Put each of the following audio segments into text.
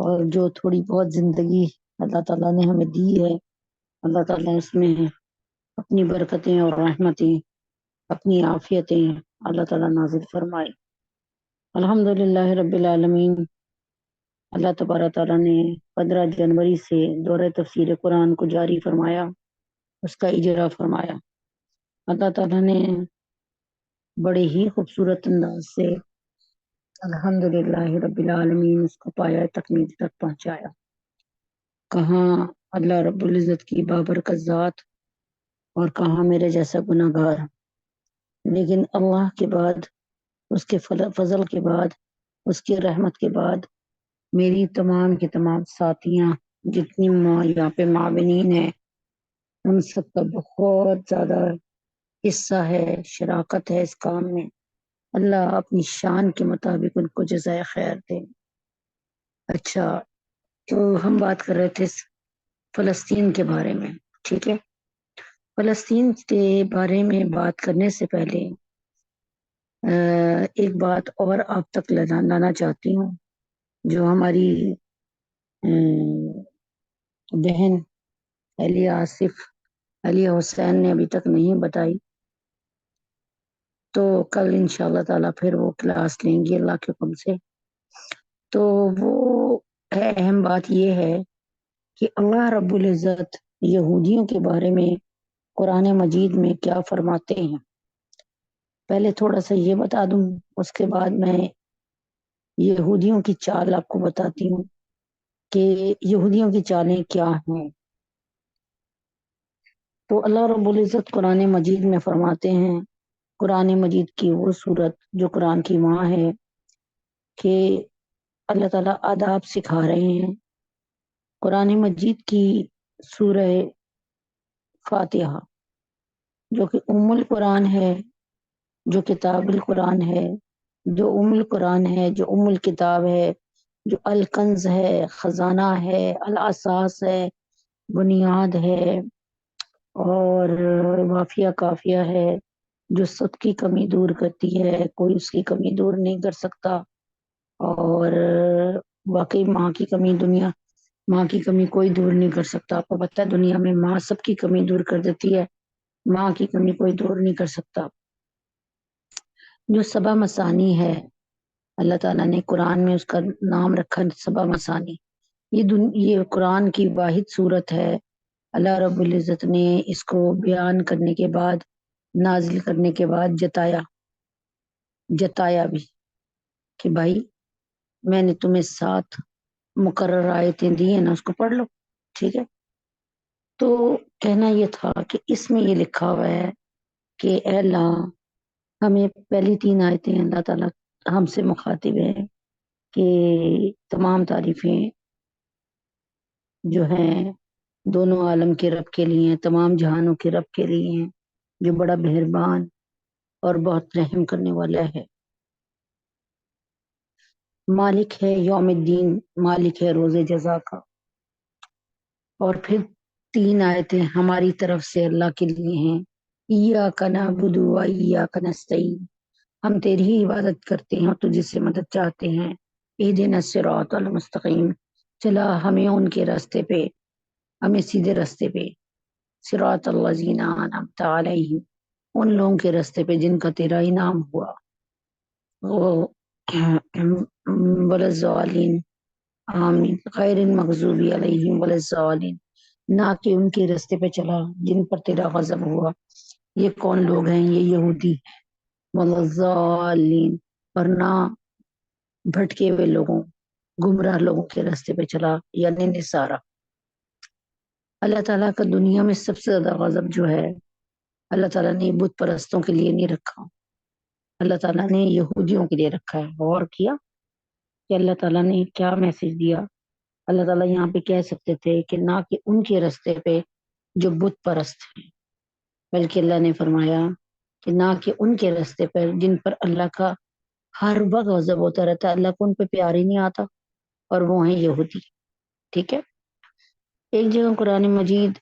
اور جو تھوڑی بہت زندگی اللہ تعالیٰ نے ہمیں دی ہے، اللہ تعالیٰ اس میں اپنی برکتیں اور رحمتیں، اپنی عافیتیں اللہ تعالیٰ نازل فرمائے۔ الحمدللہ رب العالمین۔ اللہ تبارک تعالیٰ نے 15 جنوری سے دورہ تفسیر قرآن کو جاری فرمایا، اس کا اجرا فرمایا۔ اللہ تعالیٰ نے بڑے ہی خوبصورت انداز سے الحمدللہ رب العالمین اس کو پایا تکمیل تک پہنچایا۔ کہاں اللہ رب العزت کی بابرکت ذات اور کہاں میرے جیسا گناہ گار، لیکن اللہ کے بعد، اس کے فضل کے بعد، اس کی رحمت کے بعد میری تمام کی تمام ساتھیاں جتنی یہاں پہ معاونین ہیں، ان سب کا بہت زیادہ حصہ ہے، شراکت ہے اس کام میں۔ اللہ اپنی شان کے مطابق ان کو جزائے خیر دے۔ اچھا، تو ہم بات کر رہے تھے فلسطین کے بارے میں، ٹھیک ہے۔ فلسطین کے بارے میں بات کرنے سے پہلے ایک بات اور آپ تک لانا چاہتی ہوں، جو ہماری بہن علیہ حسین نے ابھی تک نہیں بتائی، تو کل انشاءاللہ تعالی پھر وہ کلاس لیں گی اللہ کے حکم سے۔ تو وہ اہم بات یہ ہے کہ اللہ رب العزت یہودیوں کے بارے میں قرآن مجید میں کیا فرماتے ہیں۔ پہلے تھوڑا سا یہ بتا دوں، اس کے بعد میں یہودیوں کی چال آپ کو بتاتی ہوں کہ یہودیوں کی چالیں کیا ہیں۔ تو اللہ رب العزت قرآن مجید میں فرماتے ہیں، قرآن مجید کی وہ صورت جو قرآن کی ماں ہے، کہ اللہ تعالیٰ آداب سکھا رہے ہیں۔ قرآن مجید کی سورہ فاتحہ جو کہ ام القرآن ہے، جو کتاب القرآن ہے، جو ام القرآن ہے، جو ام الکتاب ہے، جو الکنز ہے، خزانہ ہے، الاساس ہے، بنیاد ہے، اور وافیہ کافیہ ہے، جو سب کی کمی دور کرتی ہے، کوئی اس کی کمی دور نہیں کر سکتا۔ اور واقعی ماں کی کمی کوئی دور نہیں کر سکتا۔ آپ کو پتہ ہے دنیا میں ماں سب کی کمی دور کر دیتی ہے، ماں کی کمی کوئی دور نہیں کر سکتا۔ جو سبع مثانی ہے، اللہ تعالیٰ نے قرآن میں اس کا نام رکھا سبع مثانی۔ یہ قرآن کی واحد صورت ہے، اللہ رب العزت نے اس کو بیان کرنے کے بعد، نازل کرنے کے بعد جتایا بھی کہ بھائی میں نے تمہیں 7 مقرر آیتیں دی ہیں نا، اس کو پڑھ لو، ٹھیک ہے۔ تو کہنا یہ تھا کہ اس میں یہ لکھا ہوا ہے کہ اے اللہ، ہمیں پہلی 3 آیتیں اللہ تعالیٰ ہم سے مخاطب ہے کہ تمام تعریفیں جو ہیں دونوں عالم کے رب کے لیے ہیں، تمام جہانوں کے رب کے لیے ہیں، جو بڑا مہربان اور بہت رحم کرنے والا ہے، مالک ہے یوم الدین، مالک ہے روز جزا کا۔ اور پھر 3 آیتیں ہماری طرف سے اللہ کے لیے ہیں، ایاک نعبد و ایاک نستعین، ہم تیری ہی عبادت کرتے ہیں اور تجھ سے مدد چاہتے ہیں۔ اہدنا الصراط المستقیم، چلا ہمیں ان کے راستے پہ، ہمیں سیدھے راستے پہ، صراط الذین انعمت علیہم، ان لوگوں کے راستے پہ جن کا تیرا انعام ہوا، وہ ولا الضالین، آمین، غیر المغضوب علیہم ولا الضالین، نہ کہ ان کے راستے پہ چلا جن پر تیرا غضب ہوا۔ یہ کون لوگ ہیں؟ یہ یہودی ہیں، ولا الضالین، اور نہ بھٹکے ہوئے لوگوں، گمراہ لوگوں کے راستے پہ چلا، یعنی نصارہ۔ اللہ تعالیٰ کا دنیا میں سب سے زیادہ غضب جو ہے، اللہ تعالیٰ نے بت پرستوں کے لیے نہیں رکھا، اللہ تعالیٰ نے یہودیوں کے لیے رکھا ہے۔ غور کیا کہ اللہ تعالیٰ نے کیا میسج دیا؟ اللہ تعالیٰ یہاں پہ کہہ سکتے تھے کہ نہ کہ ان کے راستے پہ جو بت پرست ہیں، بلکہ اللہ نے فرمایا کہ نہ کہ ان کے راستے پر جن پر اللہ کا ہر وقت غضب ہوتا رہتا ہے، اللہ کو ان پہ پیار ہی نہیں آتا، اور وہ ہیں یہودی، ٹھیک ہے۔ ایک جگہ قرآن مجید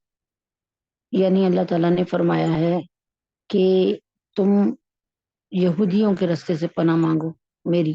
یعنی اللہ تعالیٰ نے فرمایا ہے کہ تم یہودیوں کے راستے سے پناہ مانگو میری،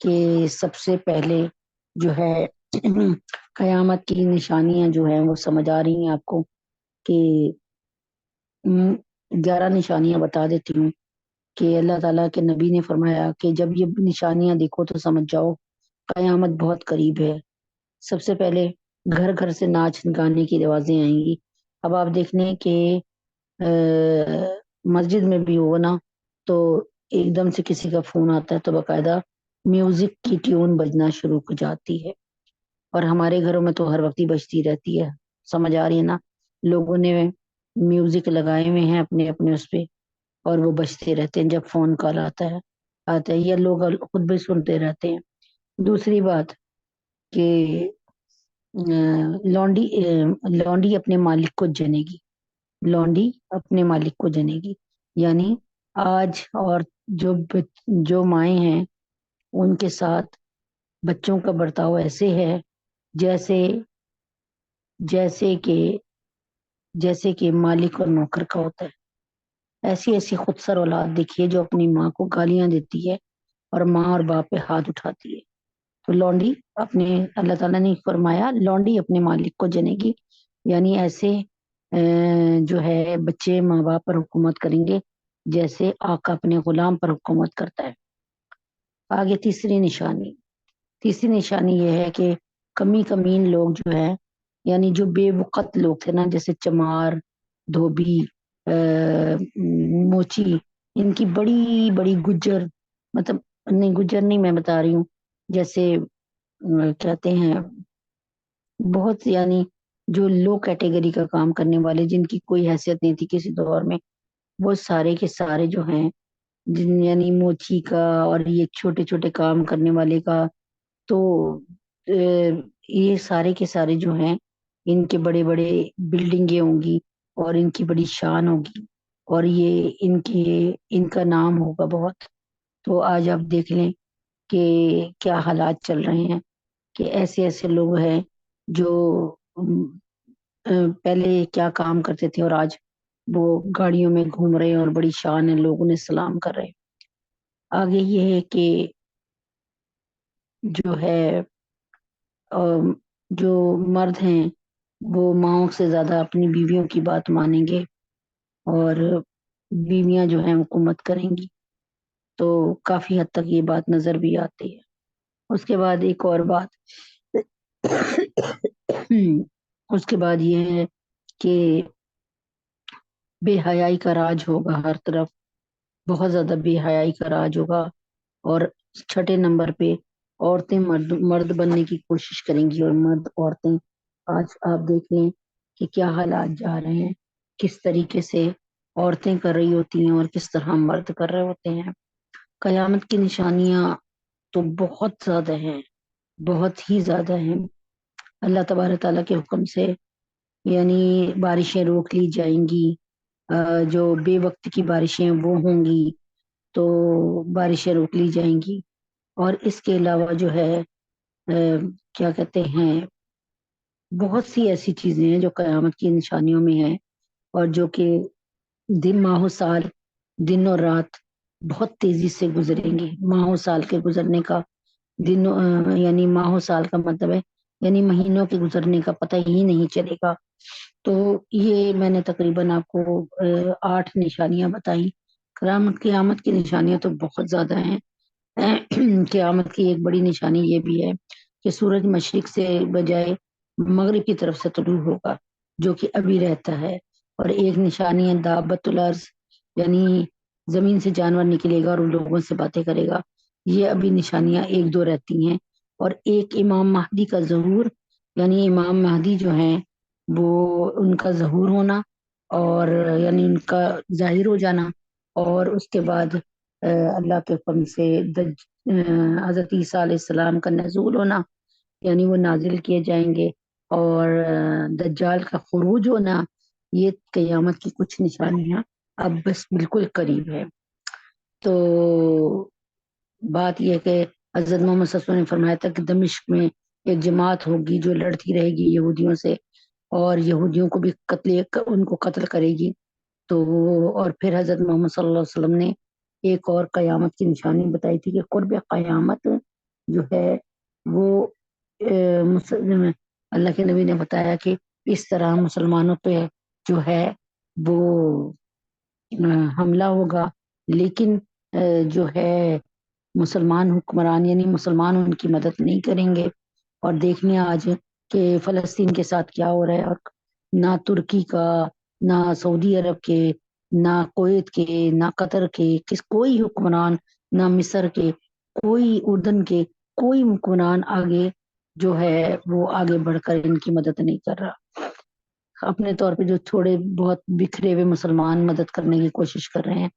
کہ سب سے پہلے جو ہے قیامت کی نشانیاں جو ہیں وہ سمجھ آ رہی ہیں آپ کو کہ 11 نشانیاں بتا دیتی ہوں کہ اللہ تعالیٰ کے نبی نے فرمایا کہ جب یہ نشانیاں دیکھو تو سمجھ جاؤ قیامت بہت قریب ہے۔ سب سے پہلے گھر گھر سے ناچ گانے کی آوازیں آئیں گی۔ اب آپ دیکھ لیں کہ مسجد میں بھی ہو نا تو ایک دم سے کسی کا فون آتا ہے تو باقاعدہ میوزک کی ٹیون بجنا شروع ہو جاتی ہے، اور ہمارے گھروں میں تو ہر وقت ہی بجتی رہتی ہے۔ سمجھ آ رہی ہے نا، لوگوں نے میوزک لگائے ہوئے ہیں اپنے اپنے اس پہ، اور وہ بجتے رہتے ہیں جب فون کال آتا ہے یا لوگ خود بھی سنتے رہتے ہیں۔ دوسری بات کہ لونڈی اپنے مالک کو جنے گی، لونڈی اپنے مالک کو جنے گی، یعنی آج اور جو مائیں ہیں ان کے ساتھ بچوں کا برتاؤ ایسے ہے جیسے جیسے کہ جیسے کہ مالک اور نوکر کا ہوتا ہے۔ ایسی ایسی خودسر اولاد دیکھیے جو اپنی ماں کو گالیاں دیتی ہے اور ماں اور باپ پہ ہاتھ اٹھاتی ہے۔ تو لونڈی اپنے اللہ تعالیٰ نے فرمایا لونڈی اپنے مالک کو جنے گی، یعنی ایسے جو ہے بچے ماں باپ پر حکومت کریں گے جیسے آقا اپنے غلام پر حکومت کرتا ہے۔ آگے تیسری نشانی یہ ہے کہ کمی کمین لوگ جو ہے، یعنی جو بے وقت لوگ تھے نا، جیسے چمار، دھوبی، موچی، ان کی بڑی بڑی گجر، مطلب نہیں گجر نہیں میں بتا رہی ہوں، جیسے کہتے ہیں بہت، یعنی جو لو کیٹیگری کا کام کرنے والے جن کی کوئی حیثیت نہیں تھی کسی دور میں، وہ سارے کے سارے جو ہیں یعنی موچی کا اور یہ چھوٹے چھوٹے کام کرنے والے کا، تو یہ سارے کے سارے جو ہیں ان کے بڑے بڑے بلڈنگیں ہوں گی اور ان کی بڑی شان ہوگی، اور یہ ان کا نام ہوگا بہت۔ تو آج آپ دیکھ لیں کہ کیا حالات چل رہے ہیں کہ ایسے ایسے لوگ ہیں جو پہلے کیا کام کرتے تھے اور آج وہ گاڑیوں میں گھوم رہے ہیں اور بڑی شان ہے، لوگ انہیں سلام کر رہے ہیں۔ آگے یہ ہے کہ جو ہے جو مرد ہیں وہ ماؤں سے زیادہ اپنی بیویوں کی بات مانیں گے، اور بیویاں جو ہیں حکومت کریں گی۔ تو کافی حد تک یہ بات نظر بھی آتی ہے۔ اس کے بعد ایک اور بات اس کے بعد یہ ہے کہ بے حیائی کا راج ہوگا ہر طرف، بہت زیادہ بے حیائی کا راج ہوگا، اور چھٹے نمبر پہ عورتیں مرد بننے کی کوشش کریں گی، اور مرد عورتیں، آج آپ دیکھ لیں کہ کیا حالات جا رہے ہیں، کس طریقے سے عورتیں کر رہی ہوتی ہیں اور کس طرح مرد کر رہے ہوتے ہیں۔ قیامت کی نشانیاں تو بہت زیادہ ہیں، بہت ہی زیادہ ہیں۔ اللہ تبارک تعالیٰ کے حکم سے یعنی بارشیں روک لی جائیں گی، جو بے وقت کی بارشیں وہ ہوں گی تو بارشیں روک لی جائیں گی، اور اس کے علاوہ جو ہے کیا کہتے ہیں، بہت سی ایسی چیزیں ہیں جو قیامت کی نشانیوں میں ہیں، اور جو کہ ماہ و سال، دن اور رات بہت تیزی سے گزریں گے۔ ماہ و سال کے گزرنے کا یعنی ماہ و سال کا مطلب ہے یعنی مہینوں کے گزرنے کا پتہ ہی نہیں چلے گا۔ تو یہ میں نے تقریباً آپ کو 8 نشانیاں بتائیں۔ قیامت کی نشانیاں تو بہت زیادہ ہیں۔ قیامت کی ایک بڑی نشانی یہ بھی ہے کہ سورج مشرق سے بجائے مغرب کی طرف سے طلوع ہوگا، جو کہ ابھی رہتا ہے۔ اور ایک نشانی ہے دابۃ الارض، یعنی زمین سے جانور نکلے گا اور ان لوگوں سے باتیں کرے گا۔ یہ ابھی نشانیاں ایک دو رہتی ہیں۔ اور ایک امام مہدی کا ظہور، یعنی امام مہدی جو ہیں وہ ان کا ظہور ہونا، اور یعنی ان کا ظاہر ہو جانا، اور اس کے بعد اللہ کے حکم سے حضرت عیسیٰ علیہ السلام کا نزول ہونا، یعنی وہ نازل کیے جائیں گے، اور دجال کا خروج ہونا۔ یہ قیامت کی کچھ نشانیاں اب بس بالکل قریب ہے۔ تو بات یہ کہ حضرت محمد صلی اللہ علیہ وسلم نے فرمایا تھا کہ دمشق میں ایک جماعت ہوگی جو لڑتی رہے گی یہودیوں سے، اور یہودیوں کو بھی ان کو قتل کرے گی۔ تو اور پھر حضرت محمد صلی اللہ علیہ وسلم نے ایک اور قیامت کی نشانی بتائی تھی کہ قرب قیامت جو ہے وہ اللہ کے نبی نے بتایا کہ اس طرح مسلمانوں پہ جو ہے وہ حملہ ہوگا، لیکن جو ہے مسلمان حکمران یعنی مسلمان ان کی مدد نہیں کریں گے۔ اور دیکھنے آج کہ فلسطین کے ساتھ کیا ہو رہا ہے، اور نہ ترکی کا، نہ سعودی عرب کے، نہ کویت کے، نہ قطر کے، کوئی حکمران، نہ مصر کے، کوئی اردن کے، کوئی حکمران آگے جو ہے وہ آگے بڑھ کر ان کی مدد نہیں کر رہا۔ اپنے طور پہ جو تھوڑے بہت بکھرے ہوئے مسلمان مدد کرنے کی کوشش کر رہے ہیں،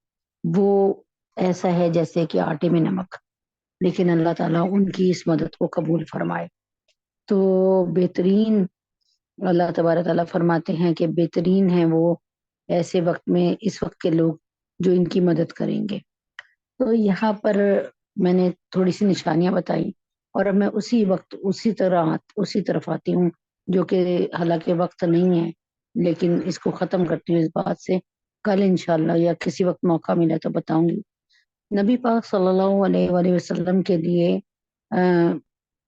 وہ ایسا ہے جیسے کہ آٹے میں نمک، لیکن اللہ تعالیٰ ان کی اس مدد کو قبول فرمائے۔ تو بہترین، اللہ تبارک تعالیٰ فرماتے ہیں کہ بہترین ہیں وہ ایسے وقت میں، اس وقت کے لوگ جو ان کی مدد کریں گے۔ تو یہاں پر میں نے تھوڑی سی نشانیاں بتائی، اور اب میں اسی وقت اسی طرف آتی ہوں، جو کہ حالانکہ وقت نہیں ہے، لیکن اس کو ختم کرتی ہوں اس بات سے، کل انشاءاللہ یا کسی وقت موقع ملا تو بتاؤں گی۔ نبی پاک صلی اللہ علیہ وآلہ وسلم کے لیے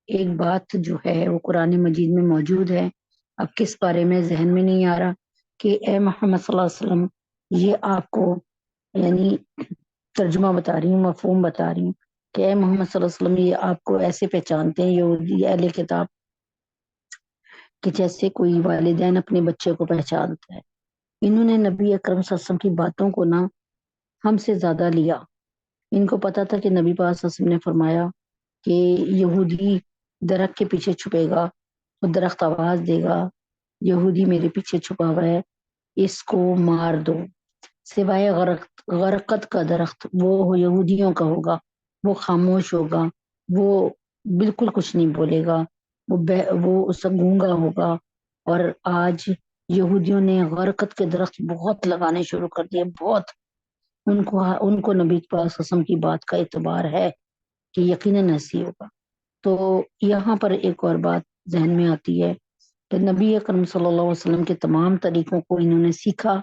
ایک بات جو ہے وہ قرآن مجید میں موجود ہے، اب کس بارے میں ذہن میں نہیں آ رہا، کہ اے محمد صلی اللہ علیہ وسلم، یہ آپ کو یعنی ترجمہ بتا رہی ہوں، مفہوم بتا رہی ہوں، کہ اے محمد صلی اللہ علیہ وسلم، یہ آپ کو ایسے پہچانتے ہیں یہودی اہل کتاب کہ جیسے کوئی والدین اپنے بچے کو پہچانتا ہے۔ انہوں نے نبی اکرم صلی اللہ علیہ وسلم کی باتوں کو نا ہم سے زیادہ لیا۔ ان کو پتا تھا کہ نبی پاک صلی اللہ علیہ وسلم نے فرمایا کہ یہودی درخت کے پیچھے چھپے گا، وہ درخت آواز دے گا، یہودی میرے پیچھے چھپا ہوا ہے، اس کو مار دو، سوائے غرقت کا درخت وہ یہودیوں کا ہوگا، وہ خاموش ہوگا، وہ بالکل کچھ نہیں بولے گا، وہ اس گونگا ہوگا۔ اور آج یہودیوں نے غرقت کے درخت بہت لگانے شروع کر دیے، بہت، ان کو نبی پاک صلی اللہ علیہ وسلم کی بات کا اعتبار ہے کہ یقیناً ایسی ہوگا۔ تو یہاں پر ایک اور بات ذہن میں آتی ہے کہ نبی اکرم صلی اللہ علیہ وسلم کے تمام طریقوں کو انہوں نے سیکھا،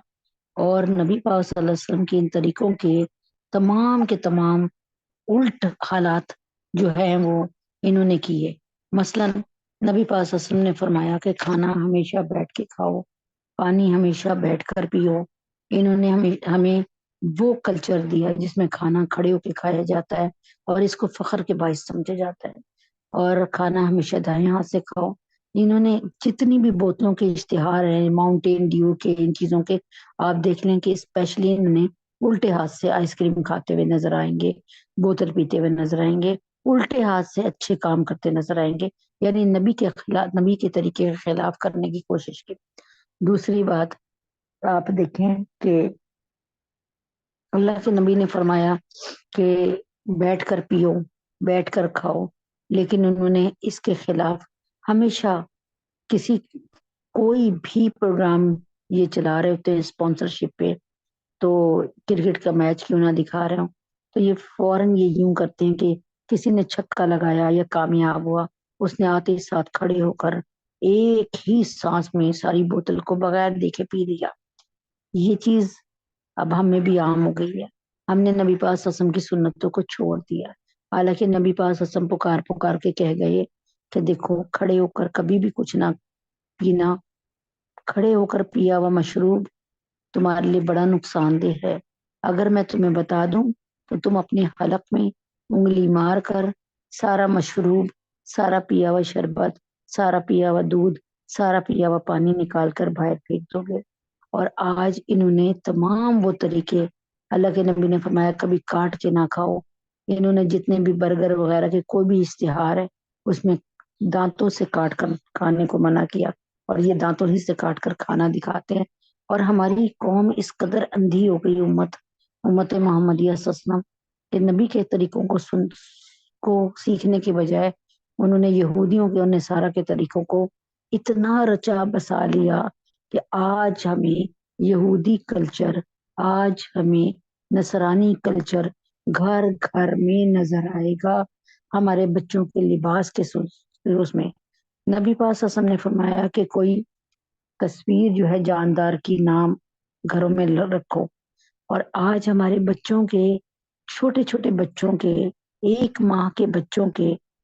اور نبی پاک صلی اللہ علیہ وسلم کے ان طریقوں کے تمام الٹ حالات جو ہیں وہ انہوں نے کیے۔ مثلا نبی پاک صلی اللہ علیہ وسلم نے فرمایا کہ کھانا ہمیشہ بیٹھ کے کھاؤ، پانی ہمیشہ بیٹھ کر پیو۔ انہوں نے ہمیں وہ کلچر دیا جس میں کھانا کھڑے ہو کے کھایا جاتا ہے، اور اس کو فخر کے باعث سمجھا جاتا ہے، اور کھانا ہمیشہ دائیں ہاتھ سے کھاؤ۔ انہوں نے جتنی بھی بوتلوں کے اشتہار ہیں، ماؤنٹین ڈیو کے، ان چیزوں کے، آپ دیکھ لیں کہ اسپیشلی انہوں نے الٹے ہاتھ سے آئس کریم کھاتے ہوئے نظر آئیں گے، بوتل پیتے ہوئے نظر آئیں گے، الٹے ہاتھ سے اچھے کام کرتے نظر آئیں گے، یعنی نبی کے خلاف، نبی کے طریقے کے خلاف کرنے کی کوشش کی۔ دوسری بات آپ دیکھیں کہ اللہ کے نبی نے فرمایا کہ بیٹھ کر پیو، بیٹھ کر کھاؤ، لیکن انہوں نے اس کے خلاف ہمیشہ کوئی بھی پروگرام یہ چلا رہے ہوتے ہیں اسپانسرشپ پہ، تو کرکٹ کا میچ کیوں نہ دکھا رہے ہوں، تو یہ فوراً یہ یوں کرتے ہیں کہ کسی نے چھکا لگایا یا کامیاب ہوا، اس نے آتے ہی ساتھ کھڑے ہو کر ایک ہی سانس میں ساری بوتل کو بغیر دیکھے پی لیا۔ یہ چیز اب ہم میں بھی عام ہو گئی ہے، ہم نے نبی پاک صلی اللہ علیہ وسلم کی سنتوں کو چھوڑ دیا، حالانکہ نبی پاک صلی اللہ علیہ وسلم پکار پکار کے کہہ گئے کہ دیکھو، کھڑے ہو کر کبھی بھی کچھ نہ پینا، کھڑے ہو کر پیا ہوا مشروب تمہارے لیے بڑا نقصان دہ ہے۔ اگر میں تمہیں بتا دوں تو تم اپنے حلق میں انگلی مار کر سارا مشروب، سارا پیا ہوا شربت، سارا پیا ہوا دودھ، سارا پیا ہوا پانی نکال کر باہر پھینک دو گے۔ اور آج انہوں نے تمام وہ طریقے، اللہ کے نبی نے فرمایا کبھی کاٹ کے نہ کھاؤ، انہوں نے جتنے بھی برگر وغیرہ کے کوئی بھی اشتہار ہے اس میں دانتوں سے کاٹ کر کھانے کو منع کیا، اور یہ دانتوں ہی سے کاٹ کر کھانا دکھاتے ہیں۔ اور ہماری قوم اس قدر اندھی ہو گئی، امت محمدیہ صلی اللہ علیہ وسلم کہ نبی کے طریقوں کو سیکھنے کے بجائے انہوں نے یہودیوں کے اور نصارہ کے طریقوں کو اتنا رچا بسا لیا کہ آج ہمیں یہودی کلچر، آج ہمیں نصرانی کلچر گھر گھر میں نظر آئے گا، ہمارے بچوں کے لباس کے اس میں نبی پاک صلی اللہ علیہ وسلم نے فرمایا کہ کوئی تصویر جو ہے جاندار کی نام گھروں میں رکھو، اور آج ہمارے بچوں کے، چھوٹے چھوٹے بچوں کے، 1 ماہ کے بچوں کے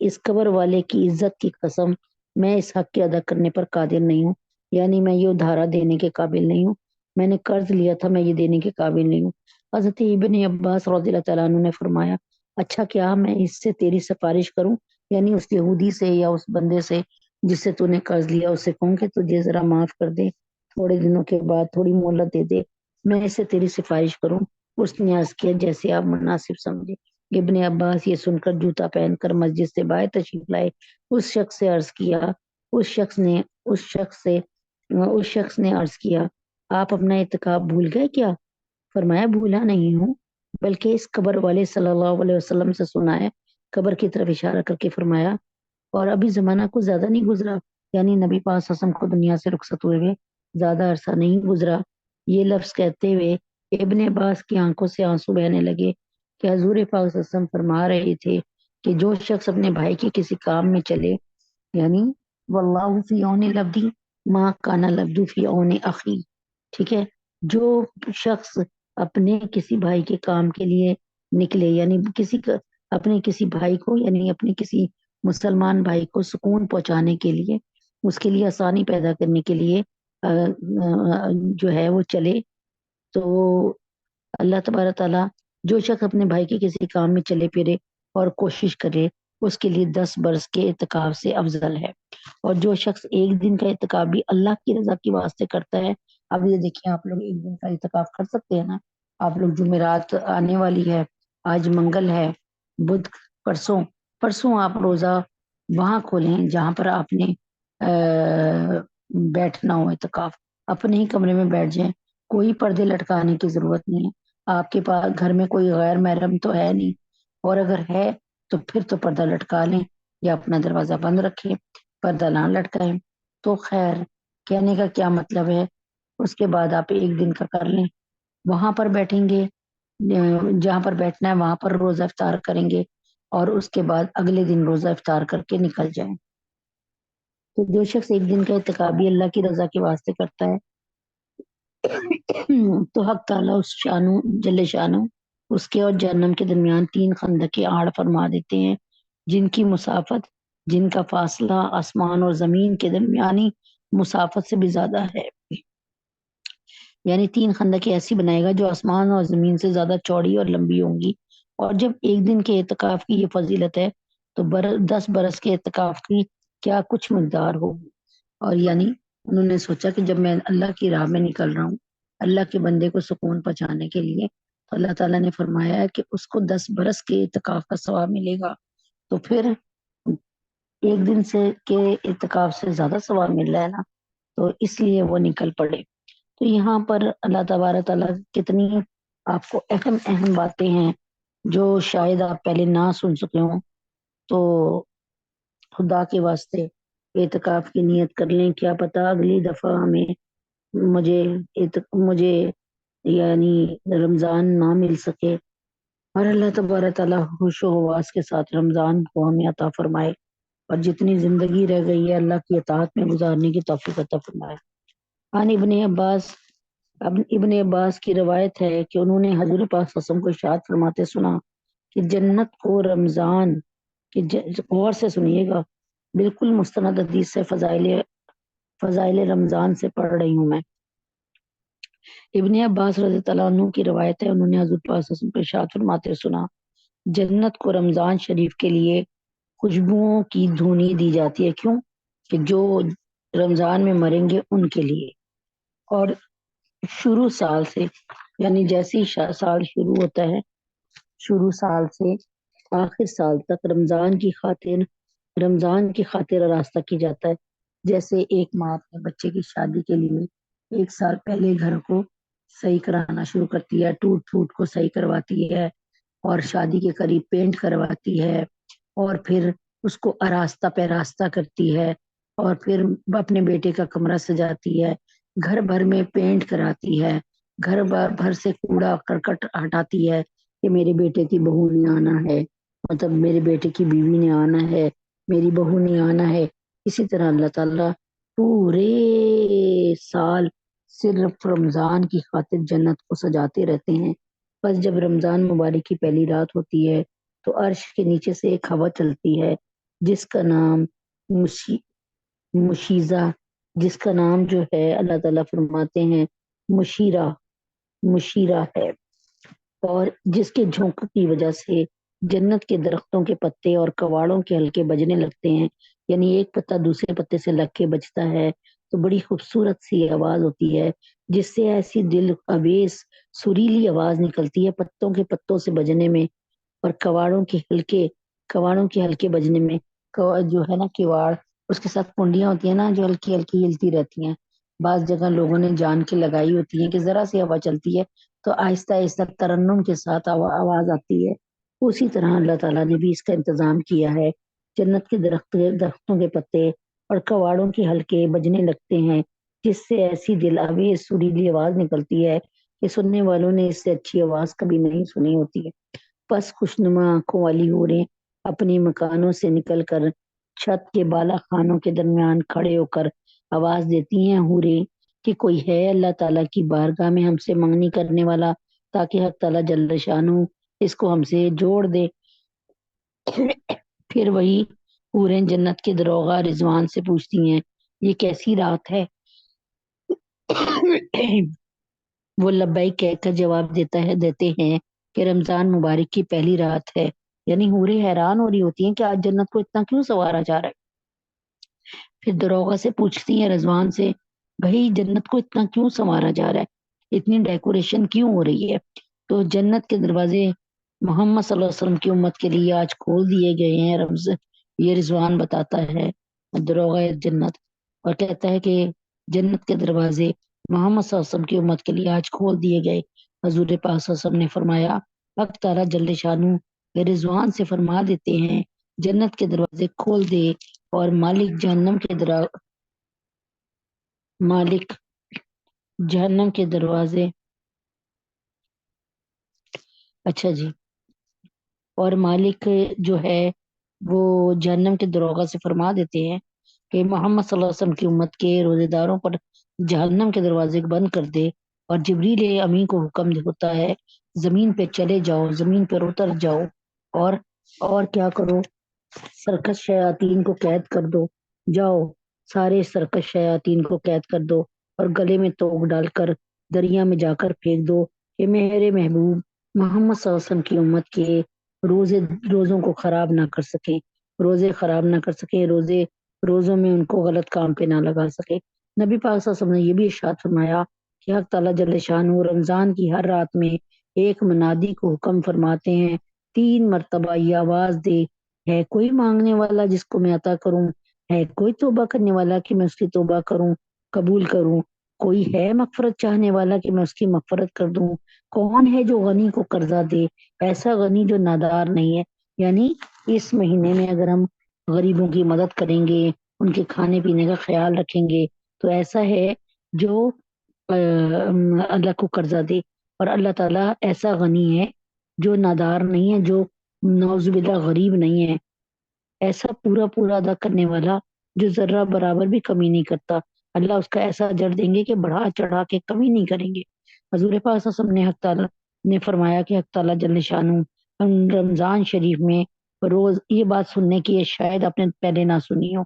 اس قبر والے کی عزت کی قسم میں اس حق کے ادا کرنے پر قادر نہیں ہوں، یعنی میں یہ ادھارا دینے کے قابل نہیں ہوں، میں نے قرض لیا تھا، میں یہ دینے کے قابل نہیں ہوں۔ حضرت ابن عباس رضی اللہ تعالیٰ عنہ نے فرمایا اچھا کیا میں اس سے تیری سفارش کروں، یعنی اس یہودی سے یا اس بندے سے جس سے تو نے قرض لیا اس سے کہوں کہ تجھے ذرا معاف کر دے، تھوڑے دنوں کے بعد تھوڑی مہلت دے دے، میں اس سے تیری سفارش کروں۔ اس نے عرض کیا جیسے آپ مناسب سمجھے۔ ابن عباس یہ سن کر جوتا پہن کر مسجد سے باہر تشریف لائے۔ اس شخص سے عرض کیا اس شخص نے عرض کیا آپ اپنا اعتکاف بھول گئے کیا؟ فرمایا بھولا نہیں ہوں، بلکہ اس قبر والے صلی اللہ علیہ وسلم سے سنا ہے۔ قبر کی طرف اشارہ کر کے فرمایا اور ابھی زمانہ کو زیادہ نہیں گزرا، یعنی نبی پاک صلی اللہ علیہ وسلم کو دنیا سے رخصت ہوئے ہوئے زیادہ عرصہ نہیں گزرا۔ یہ لفظ کہتے ہوئے ابن عباس کی آنکھوں سے آنسو بہنے لگے کہ حضور پاک صلی اللہ علیہ وسلم فرما رہے تھے کہ جو شخص اپنے بھائی کے کسی کام میں چلے، یعنی واللہ فی عون العبد ما کان العبد فی عون اخی، ٹھیک ہے، جو شخص اپنے کسی بھائی کے کام کے لیے نکلے، یعنی اپنے کسی بھائی کو، یعنی اپنے کسی مسلمان بھائی کو سکون پہنچانے کے لیے، اس کے لیے آسانی پیدا کرنے کے لیے جو ہے وہ چلے، تو اللہ تبارک تعالیٰ جو شخص اپنے بھائی کے کسی کام میں چلے پھرے اور کوشش کرے اس کے لیے 10 برس کے اعتکاف سے افضل ہے۔ اور جو شخص ایک دن کا اعتکاف بھی اللہ کی رضا کی واسطے کرتا ہے، اب یہ دیکھیں آپ لوگ ایک دن کا اعتکاف کر سکتے ہیں نا، آپ لوگ جمعرات آنے والی ہے، آج منگل ہے، بدھ پرسوں آپ روزہ وہاں کھولیں جہاں پر آپ نے بیٹھنا ہو اعتکاف، اپنے ہی کمرے میں بیٹھ جائیں، کوئی پردے لٹکانے کی ضرورت نہیں ہے، آپ کے پاس گھر میں کوئی غیر محرم تو ہے نہیں، اور اگر ہے تو پھر تو پردہ لٹکا لیں یا اپنا دروازہ بند رکھیں، پردہ نہ لٹکائیں۔ تو خیر کہنے کا کیا مطلب ہے، اس کے بعد آپ ایک دن کا کر لیں، وہاں پر بیٹھیں گے، جہاں پر بیٹھنا ہے وہاں پر روزہ افطار کریں گے، اور اس کے بعد اگلے دن روزہ افطار کر کے نکل جائیں۔ تو جو شخص ایک دن کا اعتکاف بھی اللہ کی رضا کے واسطے کرتا ہے تو حق تعالیٰ اس جل شانو اس کے اور جہنم کے درمیان 3 خندقیں آڑ فرما دیتے ہیں، جن کی مسافت، جن کا فاصلہ آسمان اور زمین کے درمیانی مسافت سے بھی زیادہ ہے، یعنی 3 خندقیں ایسی بنائے گا جو آسمان اور زمین سے زیادہ چوڑی اور لمبی ہوں گی۔ اور جب ایک دن کے اعتکاف کی یہ فضیلت ہے تو 10 برس کے اعتکاف کی کیا کچھ مقدار ہوگی۔ اور یعنی انہوں نے سوچا کہ جب میں اللہ کی راہ میں نکل رہا ہوں اللہ کے بندے کو سکون پہنچانے کے لیے، تو اللہ تعالیٰ نے فرمایا ہے کہ اس کو 10 برس کے اعتکاف کا ثواب ملے گا، تو پھر ایک دن سے کے اعتکاف سے زیادہ ثواب مل رہا ہے نا، تو اس لیے وہ نکل پڑے۔ تو یہاں پر اللہ تبارک تعالیٰ کتنی آپ کو اہم باتیں ہیں جو شاید آپ پہلے نہ سن سکے ہوں، تو خدا کے واسطے اعتکاف کی نیت کر لیں، کیا پتا اگلی دفعہ مجھے یعنی رمضان نہ مل سکے، اور اللہ تبارک تعالیٰ خوش و حواس کے ساتھ رمضان کو ہمیں عطا فرمائے، اور جتنی زندگی رہ گئی ہے اللہ کی اطاعت میں گزارنے کی توفیق عطا فرمائے۔ ابن عباس کی روایت ہے کہ انہوں نے حضور پاک صلی اللہ علیہ وسلم کو ارشاد فرماتے سنا کہ جنت کو رمضان غور سے سنیے گا، بالکل مستند حدیث سے فضائل رمضان سے پڑھ رہی ہوں میں۔ ابن عباس رضی اللہ عنہ کی روایت ہے، انہوں نے حضور پاک صلی اللہ علیہ وسلم کو ارشاد فرماتے سنا جنت کو رمضان شریف کے لیے خوشبوؤں کی دھونی دی جاتی ہے، کیوں کہ جو رمضان میں مریں گے ان کے لیے، اور شروع سال سے، یعنی جیسے ہی سال شروع ہوتا ہے شروع سال سے آخر سال تک رمضان کی خاطر راستہ کی جاتا ہے۔ جیسے ایک ماں اپنے بچے کی شادی کے لیے 1 سال پہلے گھر کو صحیح کرانا شروع کرتی ہے، ٹوٹ پھوٹ کو صحیح کرواتی ہے، اور شادی کے قریب پینٹ کرواتی ہے، اور پھر اس کو آراستہ پیراستہ کرتی ہے، اور پھر اپنے بیٹے کا کمرہ سجاتی ہے، گھر بھر میں پینٹ کراتی ہے، گھر بھر سے کوڑا کرکٹ ہٹاتی ہے کہ میرے بیٹے کی بہو نے آنا ہے، مطلب میرے بیٹے کی بیوی نے آنا ہے، میری بہو نے آنا ہے۔ اسی طرح اللہ تعالیٰ پورے سال صرف رمضان کی خاطر جنت کو سجاتے رہتے ہیں، بس جب رمضان مبارک کی پہلی رات ہوتی ہے تو عرش کے نیچے سے ایک ہوا چلتی ہے جس کا نام مشیزہ، جس کا نام جو ہے اللہ تعالیٰ فرماتے ہیں مشیرہ ہے، اور جس کے جھونک کی وجہ سے جنت کے درختوں کے پتے اور کواڑوں کے حلقے بجنے لگتے ہیں، یعنی ایک پتا دوسرے پتے سے لگ کے بجتا ہے تو بڑی خوبصورت سی آواز ہوتی ہے، جس سے ایسی دل آویز سریلی آواز نکلتی ہے پتوں کے پتوں سے بجنے میں، اور کواڑوں کے ہلکے بجنے میں۔ جو ہے نا کواڑ، اس کے ساتھ کنڈیاں ہوتی ہیں نا جو ہلکی ہلکی ہلتی رہتی ہیں، بعض جگہ لوگوں نے جان کے لگائی ہوتی ہیں کہ ذرا سی ہوا چلتی ہے تو آہستہ آہستہ ترنم کے ساتھ آواز آتی ہے۔ اسی طرح اللہ تعالیٰ نے بھی اس کا انتظام کیا ہے، جنت کے درختوں کے پتے اور کواڑوں کے حلقے بجنے لگتے ہیں، جس سے ایسی دل آویز سریلی آواز نکلتی ہے کہ سننے والوں نے اس سے اچھی آواز کبھی نہیں سنی ہوتی ہے۔ پس خوشنما آنکھوں والی حوریں اپنی مکانوں سے نکل کر چھت کے بالا خانوں کے درمیان کھڑے ہو کر آواز دیتی ہیں، حوریں کہ کوئی ہے اللہ تعالیٰ کی بارگاہ میں ہم سے منگنی کرنے والا، تاکہ حق تعالیٰ جل شانہ اس کو ہم سے جوڑ دے۔ پھر وہی حوریں جنت کے دروغہ رضوان سے پوچھتی ہیں یہ کیسی رات ہے؟ وہ لبیک کہہ کر جواب دیتے ہیں کہ رمضان مبارک کی پہلی رات ہے، یعنی حوریں حیران ہو رہی ہوتی ہیں کہ آج جنت کو اتنا کیوں سنوارا جا رہا ہے۔ پھر دروغہ سے پوچھتی ہیں رضوان سے، بھائی جنت کو اتنا کیوں سنوارا جا رہا ہے، اتنی ڈیکوریشن کیوں ہو رہی ہے؟ تو جنت کے دروازے محمد صلی اللہ علیہ وسلم کی امت کے لیے آج کھول دیے گئے ہیں، یہ رضوان بتاتا ہے دروغہ جنت، اور کہتا ہے کہ جنت کے دروازے محمد صلی اللہ علیہ وسلم کی امت کے لیے آج کھول دیے گئے۔ حضور پاک صلی اللہ علیہ وسلم نے فرمایا حق تعالیٰ جل شانہ رضوان سے فرما دیتے ہیں جنت کے دروازے کھول دے، اور مالک جہنم کے دروازے، اچھا جی، اور مالک جو ہے وہ جہنم کے دروغہ سے فرما دیتے ہیں کہ محمد صلی اللہ علیہ وسلم کی امت کے روزے داروں پر جہنم کے دروازے بند کر دے، اور جبریل امین کو حکم ہوتا ہے زمین پہ چلے جاؤ، زمین پر اتر جاؤ، اور کیا کرو، سرکش شیاطین کو قید کر دو، جاؤ سارے سرکش شیاطین کو قید کر دو اور گلے میں توق ڈال کر دریا میں جا کر پھینک دو کہ میرے محبوب محمد صلی اللہ علیہ وسلم کی امت کے روزوں کو خراب نہ کر سکیں، روزے خراب نہ کر سکیں، روزوں میں ان کو غلط کام پہ نہ لگا سکے۔ نبی پاک صلی اللہ علیہ وسلم نے یہ بھی ارشاد فرمایا کہ حق تعالیٰ جل شانہ رمضان کی ہر رات میں ایک منادی کو حکم فرماتے ہیں 3 مرتبہ یہ آواز دے، ہے کوئی مانگنے والا جس کو میں عطا کروں، ہے کوئی توبہ کرنے والا کہ میں اس کی توبہ کروں، قبول کروں، کوئی ہے مغفرت چاہنے والا کہ میں اس کی مغفرت کر دوں، کون ہے جو غنی کو قرضہ دے، ایسا غنی جو نادار نہیں ہے۔ یعنی اس مہینے میں اگر ہم غریبوں کی مدد کریں گے، ان کے کھانے پینے کا خیال رکھیں گے، تو ایسا ہے جو اللہ کو قرضہ دے، اور اللہ تعالیٰ ایسا غنی ہے جو نادار نہیں ہے، جو نعوذ باللہ غریب نہیں ہے، ایسا پورا پورا ادا کرنے والا جو ذرہ برابر بھی کمی نہیں کرتا، اللہ اس کا ایسا اجر دیں گے کہ بڑھا چڑھا کے کمی نہیں کریں گے۔ حضور پاک صلی اللہ علیہ وسلم نے حق تعالیٰ نے فرمایا کہ حق تعالیٰ جل شانہ رمضان شریف میں روز، یہ بات سننے کی ہے شاید آپ نے پہلے نہ سنی ہو،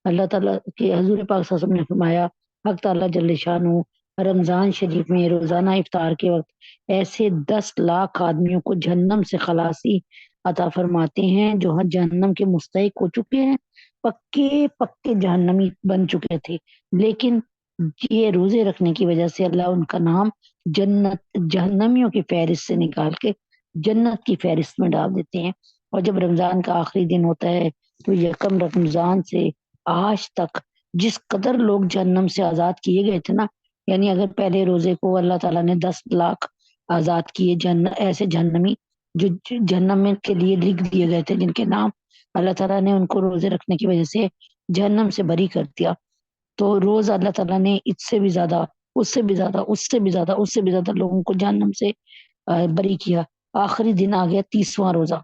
اللہ تعالیٰ کے حضور پاک صلی اللہ علیہ وسلم نے فرمایا حق تعالیٰ جل شانہ رمضان شریف میں روزانہ افطار کے وقت ایسے 10 لاکھ آدمیوں کو جہنم سے خلاصی عطا فرماتے ہیں جو جہنم کے مستحق ہو چکے ہیں، پکے پکے جہنمی بن چکے تھے، لیکن یہ روزے رکھنے کی وجہ سے اللہ ان کا نام جہنمیوں کی فہرست سے نکال کے جنت کی فہرست میں ڈال دیتے ہیں۔ اور جب رمضان کا آخری دن ہوتا ہے تو یکم رمضان سے آج تک جس قدر لوگ جہنم سے آزاد کیے گئے تھے نا، یعنی اگر پہلے روزے کو اللہ تعالیٰ نے 10 لاکھ آزاد کیے ایسے جہنمی جو جہنم میں کے لیے لکھ دیے گئے تھے، جن کے نام اللہ تعالیٰ نے ان کو روزے رکھنے کی وجہ سے جہنم سے بری کر دیا، تو روز اللہ تعالیٰ نے اس سے بھی زیادہ، اس سے بھی زیادہ، اس سے بھی زیادہ، اس سے بھی زیادہ لوگوں کو جہنم سے بری کیا۔ آخری دن آ گیا 30واں روزہ،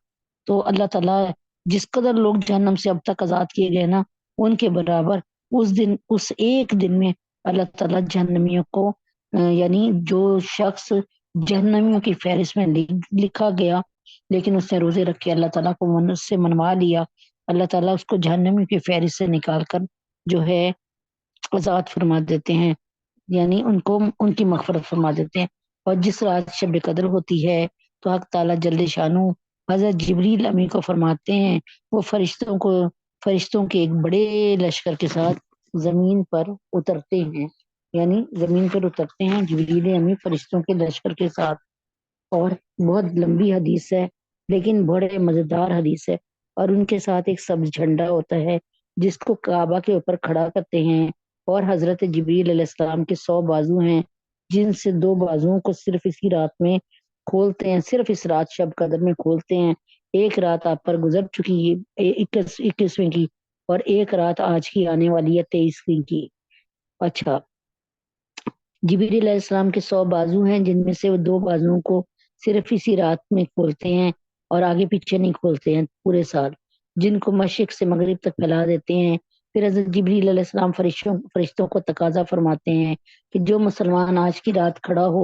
تو اللہ تعالیٰ جس قدر لوگ جہنم سے اب تک آزاد کیے گئے نا، ان کے برابر اس ایک دن میں اللہ تعالیٰ جہنمیوں کو یعنی جو شخص جہنمیوں کی فہرست میں لکھا گیا لیکن اس نے روزے رکھ کے اللہ تعالیٰ کو اس سے منوا لیا، اللہ تعالیٰ اس کو جہنمی کی فہرست سے نکال کر جو ہے آزاد فرما دیتے ہیں، یعنی ان کو ان کی مغفرت فرما دیتے ہیں۔ اور جس رات شب قدر ہوتی ہے تو حق تعالیٰ جل شانو حضرت جبریل امی کو فرماتے ہیں، وہ فرشتوں کے ایک بڑے لشکر کے ساتھ زمین پر اترتے ہیں، یعنی زمین پر اترتے ہیں جبریل امی فرشتوں کے لشکر کے ساتھ۔ اور بہت لمبی حدیث ہے لیکن بڑے مزیدار حدیث ہے۔ اور ان کے ساتھ ایک سبز جھنڈا ہوتا ہے جس کو کعبہ کے اوپر کھڑا کرتے ہیں، اور حضرت جبریل علیہ السلام کے 100 بازو ہیں جن سے 2 بازوؤں کو صرف اسی رات میں کھولتے ہیں، صرف اس رات شب قدر میں کھولتے ہیں۔ ایک رات آپ پر گزر چکی ہے 21ویں کی، اور ایک رات آج کی آنے والی ہے 23ویں کی۔ اچھا، جبریل علیہ السلام کے 100 بازو ہیں جن میں سے وہ 2 بازوؤں کو صرف اسی رات میں کھولتے ہیں اور آگے پیچھے نہیں کھولتے ہیں پورے سال، جن کو مشرق سے مغرب تک پھیلا دیتے ہیں۔ پھر حضرت جبریل علیہ السلام فرشتوں کو تقاضا فرماتے ہیں کہ جو مسلمان آج کی رات کھڑا ہو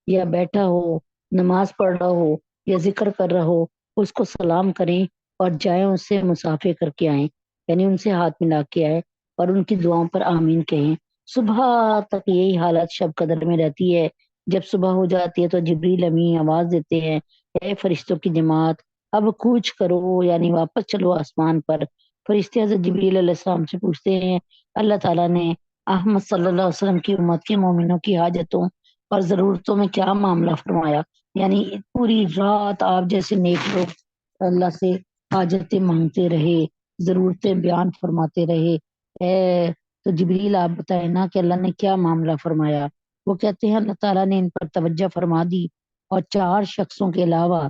یا بیٹھا ہو، نماز پڑھ رہا ہو یا ذکر کر رہا ہو، اس کو سلام کریں اور جائیں اس سے مسافے کر کے آئیں، یعنی ان سے ہاتھ ملا کے آئے اور ان کی دعاؤں پر آمین کہیں۔ صبح تک یہی حالت شب قدر میں رہتی ہے۔ جب صبح ہو جاتی ہے تو جبریل امی آواز دیتے ہیں، اے فرشتوں کی جماعت، اب کوچ کرو، یعنی واپس چلو آسمان پر۔ فرشتے حضرت جبریل علیہ السلام سے پوچھتے ہیں، اللہ تعالیٰ نے احمد صلی اللہ علیہ وسلم کی امت کے مومنوں کی حاجتوں اور ضرورتوں میں کیا معاملہ فرمایا؟ یعنی پوری رات آپ جیسے نیک لوگ اللہ سے حاجتیں مانگتے رہے، ضرورتیں بیان فرماتے رہے، اے تو جبریل آپ بتائیں نا کہ اللہ نے کیا معاملہ فرمایا؟ وہ کہتے ہیں اللہ تعالیٰ نے ان پر توجہ فرما دی اور 4 شخصوں کے علاوہ،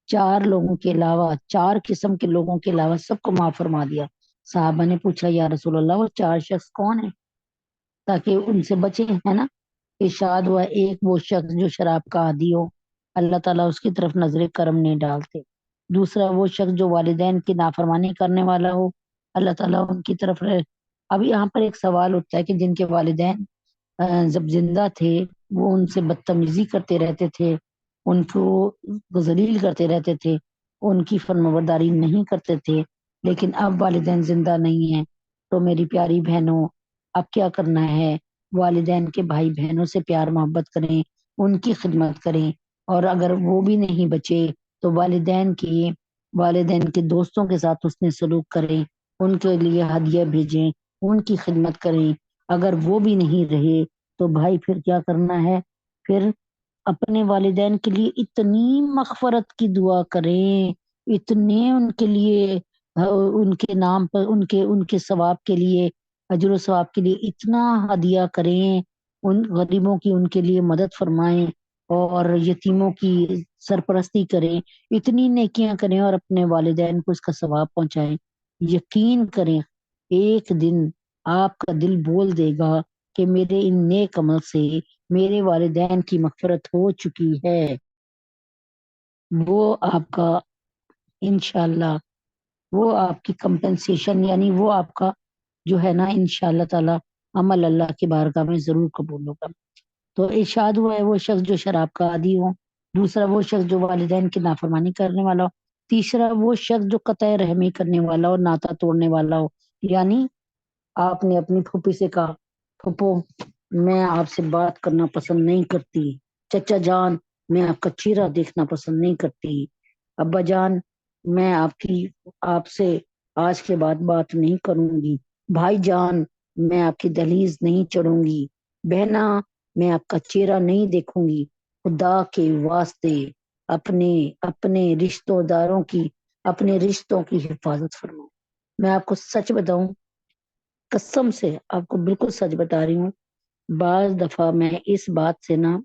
4 لوگوں کے علاوہ، 4 قسم کے لوگوں کے علاوہ سب کو معاف فرما دیا۔ صحابہ نے پوچھا یا رسول اللہ وہ 4 شخص کون ہیں تاکہ ان سے بچیں، ہے نا؟ ارشاد ہوا، ایک وہ شخص جو شراب کا عادی ہو، اللہ تعالیٰ اس کی طرف نظر کرم نہیں ڈالتے۔ دوسرا وہ شخص جو والدین کی نافرمانی کرنے والا ہو، اللہ تعالیٰ ان کی طرف اب یہاں پر ایک سوال اٹھتا ہے کہ جن کے والدین جب زندہ تھے وہ ان سے بدتمیزی کرتے رہتے تھے، ان کو ذلیل کرتے رہتے تھے، ان کی فرمانبرداری نہیں کرتے تھے، لیکن اب والدین زندہ نہیں ہیں، تو میری پیاری بہنوں اب کیا کرنا ہے؟ والدین کے بھائی بہنوں سے پیار محبت کریں، ان کی خدمت کریں، اور اگر وہ بھی نہیں بچے تو والدین کے دوستوں کے ساتھ حسن سلوک کریں، ان کے لیے ہدیہ بھیجیں، ان کی خدمت کریں۔ اگر وہ بھی نہیں رہے تو بھائی پھر کیا کرنا ہے؟ پھر اپنے والدین کے لیے اتنی مغفرت کی دعا کریں، اتنے ان کے لیے ان کے نام پر ان کے ثواب کے لیے، اجر و ثواب کے لیے اتنا ہدیہ کریں، ان غریبوں کی ان کے لیے مدد فرمائیں اور یتیموں کی سرپرستی کریں، اتنی نیکیاں کریں اور اپنے والدین کو اس کا ثواب پہنچائیں۔ یقین کریں ایک دن آپ کا دل بول دے گا کہ میرے ان نیک عمل سے میرے والدین کی مغفرت ہو چکی ہے، وہ آپ کا انشاءاللہ وہ آپ کی کمپنسیشن، یعنی وہ آپ کا جو ہے نا انشاءاللہ تعالی عمل اللہ کی بارگاہ میں ضرور قبول ہوگا۔ تو ارشاد ہوا ہے وہ شخص جو شراب کا عادی ہو، دوسرا وہ شخص جو والدین کی نافرمانی کرنے والا ہو، تیسرا وہ شخص جو قطع رحمی کرنے والا ہو، ناتا توڑنے والا ہو۔ یعنی آپ نے اپنی پھوپھی سے کہا، پھوپھو میں آپ سے بات کرنا پسند نہیں کرتی، چچا جان میں آپ کا چہرہ دیکھنا پسند نہیں کرتی، ابا جان میں آپ سے آج کے بعد بات نہیں کروں گی، بھائی جان میں آپ کی دہلیز نہیں چڑھوں گی، بہنا میں آپ کا چہرہ نہیں دیکھوں گی۔ خدا کے واسطے اپنے رشتوں داروں کی، اپنے رشتوں کی حفاظت فرماؤ۔ میں آپ کو سچ بتاؤں، قسم سے آپ کو بالکل سچ بتا رہی ہوں، بعض دفعہ میں اس بات سے نا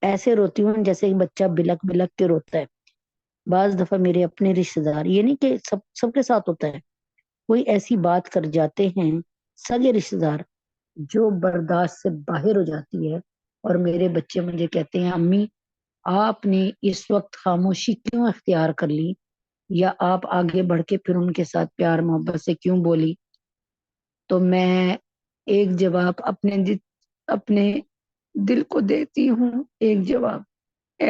ایسے روتی ہوں جیسے ایک بچہ بلک بلک کے روتا ہے۔ بعض دفعہ میرے اپنے رشتے دار، یہ نہیں کہ سب کے ساتھ ہوتا ہے، کوئی ایسی بات کر جاتے ہیں سگے رشتے دار جو برداشت سے باہر ہو جاتی ہے، اور میرے بچے مجھے کہتے ہیں امی آپ نے اس وقت خاموشی کیوں اختیار کر لی، یا آپ آگے بڑھ کے پھر ان کے ساتھ پیار محبت سے کیوں بولی؟ تو میں ایک جواب اپنے دل کو دیتی ہوں، ایک جواب، اے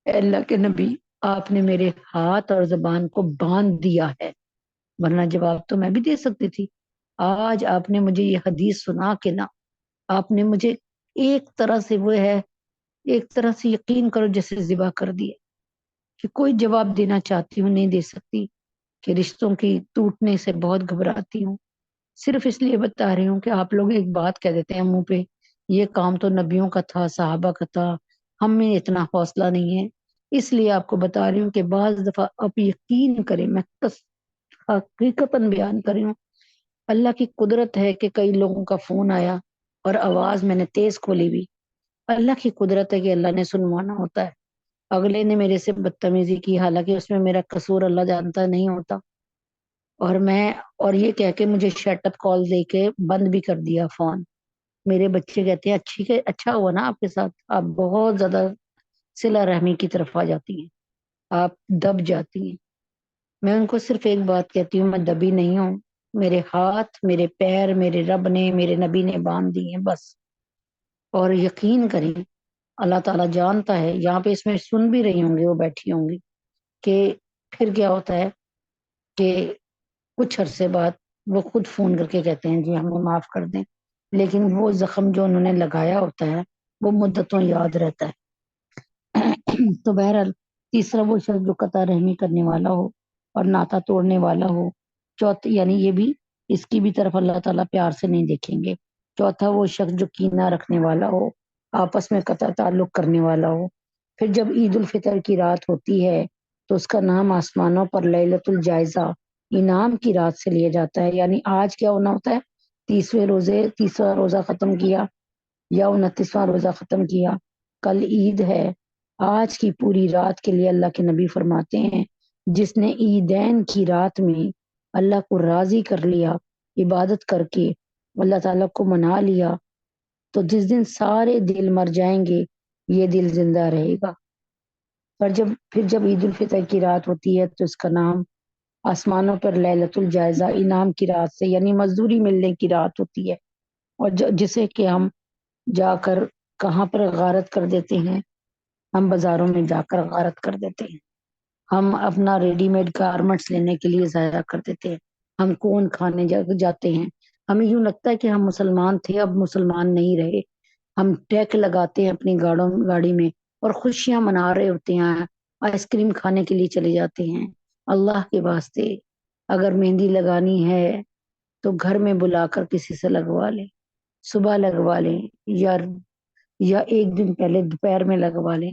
اللہ کے نبی آپ نے میرے ہاتھ اور زبان کو باندھ دیا ہے، ورنہ جواب تو میں بھی دے سکتی تھی۔ آج آپ نے مجھے یہ حدیث سنا کے نا، آپ نے مجھے ایک طرح سے وہ ہے، ایک طرح سے یقین کرو جیسے ذبح کر دیا کہ کوئی جواب دینا چاہتی ہوں نہیں دے سکتی، کہ رشتوں کی ٹوٹنے سے بہت گھبراتی ہوں۔ صرف اس لیے بتا رہی ہوں کہ آپ لوگ ایک بات کہہ دیتے ہیں منہ پہ، یہ کام تو نبیوں کا تھا، صحابہ کا تھا، ہم میں اتنا حوصلہ نہیں ہے۔ اس لیے آپ کو بتا رہی ہوں کہ بعض دفعہ آپ یقین کریں، میں حقیقتاً بیان کر رہی ہوں، اللہ کی قدرت ہے کہ کئی لوگوں کا فون آیا اور آواز میں نے تیز کھولی بھی۔ اللہ کی قدرت ہے کہ اللہ نے سنوانا ہوتا ہے۔ اگلے نے میرے سے بدتمیزی کی، حالانکہ اس میں میرا قصور اللہ جانتا نہیں ہوتا، اور میں اور یہ کہہ کے مجھے شٹ اپ کال دے کے بند بھی کر دیا فون۔ میرے بچے کہتے ہیں اچھا ہوا نا آپ کے ساتھ، آپ بہت زیادہ صلہ رحمی کی طرف آ جاتی ہیں، آپ دب جاتی ہیں۔ میں ان کو صرف ایک بات کہتی ہوں، میں دبی نہیں ہوں، میرے ہاتھ، میرے پیر، میرے رب نے، میرے نبی نے باندھ دی ہیں بس۔ اور یقین کریں، اللہ تعالیٰ جانتا ہے، یہاں پہ اس میں سن بھی رہی ہوں گی، وہ بیٹھی ہوں گی، کہ پھر کیا ہوتا ہے کہ کچھ عرصے بعد وہ خود فون کر کے کہتے ہیں جی ہمیں معاف کر دیں، لیکن وہ زخم جو انہوں نے لگایا ہوتا ہے وہ مدتوں یاد رہتا ہے۔ تو بہرحال تیسرا وہ شخص جو قطع رحمی کرنے والا ہو اور ناتا توڑنے والا ہو، چوتھا یعنی یہ بھی، اس کی بھی طرف اللہ تعالیٰ پیار سے نہیں دیکھیں گے۔ چوتھا وہ شخص جو کینہ رکھنے والا ہو، آپس میں قطع تعلق کرنے والا ہو۔ پھر جب عید الفطر کی رات ہوتی ہے تو اس کا نام آسمانوں پر لیلۃ الجائزہ، انعام کی رات سے لیا جاتا ہے۔ یعنی آج کیا ہونا ہوتا ہے، تیسواں روزہ ختم کیا یا 29واں روزہ ختم کیا، کل عید ہے۔ آج کی پوری رات کے لیے اللہ کے نبی فرماتے ہیں جس نے عیدین کی رات میں اللہ کو راضی کر لیا، عبادت کر کے اللہ تعالیٰ کو منا لیا، تو جس دن سارے دل مر جائیں گے یہ دل زندہ رہے گا۔ پر جب عید الفطر کی رات ہوتی ہے تو اس کا نام آسمانوں پر لیلۃ الجائزہ، انعام کی رات سے، یعنی مزدوری ملنے کی رات ہوتی ہے، اور جسے کہ ہم جا کر کہاں پر غارت کر دیتے ہیں، ہم بازاروں میں جا کر غارت کر دیتے ہیں، ہم اپنا ریڈی میڈ گارمنٹس لینے کے لیے ضائع کر دیتے ہیں، ہم کون کھانے جاتے ہیں، ہمیں یوں لگتا ہے کہ ہم مسلمان تھے اب مسلمان نہیں رہے، ہم ٹیک لگاتے ہیں اپنی گاڑی میں اور خوشیاں منا رہے ہوتے ہیں، آئس کریم کھانے کے لیے چلے جاتے ہیں۔ اللہ کے واسطے اگر مہندی لگانی ہے تو گھر میں بلا کر کسی سے لگوا لیں، صبح لگوا لیں یا ایک دن پہلے دوپہر میں لگوا لیں،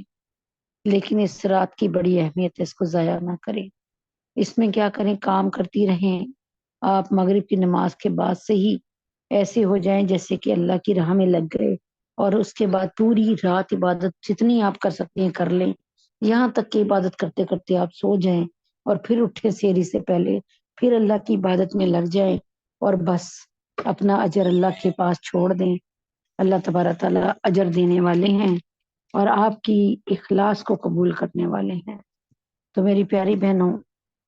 لیکن اس رات کی بڑی اہمیت ہے، اس کو ضائع نہ کریں۔ اس میں کیا کریں، کام کرتی رہیں، آپ مغرب کی نماز کے بعد سے ہی ایسے ہو جائیں جیسے کہ اللہ کی راہ میں لگ گئے، اور اس کے بعد پوری رات عبادت جتنی آپ کر سکتے ہیں کر لیں، یہاں تک کہ عبادت کرتے کرتے آپ سو جائیں، اور پھر اٹھے سحری سے پہلے پھر اللہ کی عبادت میں لگ جائیں، اور بس اپنا اجر اللہ کے پاس چھوڑ دیں۔ اللہ تبارک تعالیٰ اجر دینے والے ہیں اور آپ کی اخلاص کو قبول کرنے والے ہیں۔ تو میری پیاری بہنوں،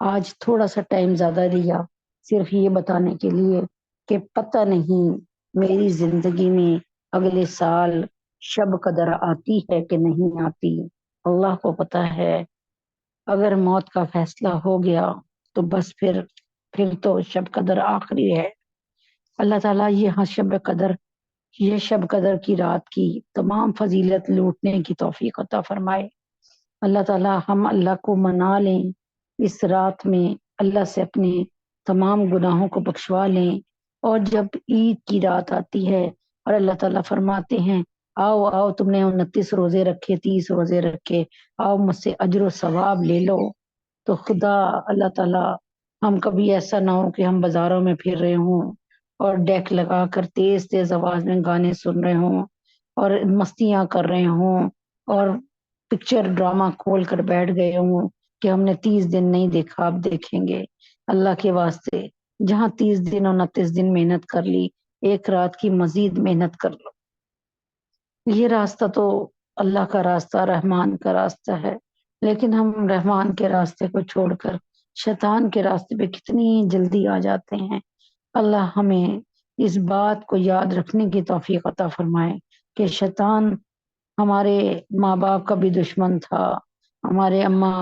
آج تھوڑا سا ٹائم زیادہ لیا صرف یہ بتانے کے لیے کہ پتہ نہیں میری زندگی میں اگلے سال شب قدر آتی ہے کہ نہیں آتی، اللہ کو پتہ ہے۔ اگر موت کا فیصلہ ہو گیا تو بس پھر تو شب قدر آخری ہے۔ اللہ تعالیٰ یہ شب قدر کی رات کی تمام فضیلت لوٹنے کی توفیق عطا فرمائے۔ اللہ تعالیٰ ہم اللہ کو منا لیں، اس رات میں اللہ سے اپنے تمام گناہوں کو بخشوا لیں، اور جب عید کی رات آتی ہے اور اللہ تعالیٰ فرماتے ہیں آؤ آؤ تم نے 29 روزے رکھے، 30 روزے رکھے، آؤ مجھ سے اجر و ثواب لے لو، تو خدا اللہ تعالیٰ ہم کبھی ایسا نہ ہو کہ ہم بازاروں میں پھر رہے ہوں اور ڈیک لگا کر تیز تیز آواز میں گانے سن رہے ہوں اور مستیاں کر رہے ہوں اور پکچر ڈرامہ کھول کر بیٹھ گئے ہوں کہ ہم نے 30 دن نہیں دیکھا اب دیکھیں گے۔ اللہ کے واسطے جہاں 30 دن اور 29 دن محنت کر لی، ایک رات کی مزید محنت کر لو۔ یہ راستہ تو اللہ کا راستہ، رحمان کا راستہ ہے، لیکن ہم رحمان کے راستے کو چھوڑ کر شیطان کے راستے پہ کتنی جلدی آ جاتے ہیں۔ اللہ ہمیں اس بات کو یاد رکھنے کی توفیق عطا فرمائے کہ شیطان ہمارے ماں باپ کا بھی دشمن تھا، ہمارے اماں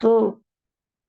تو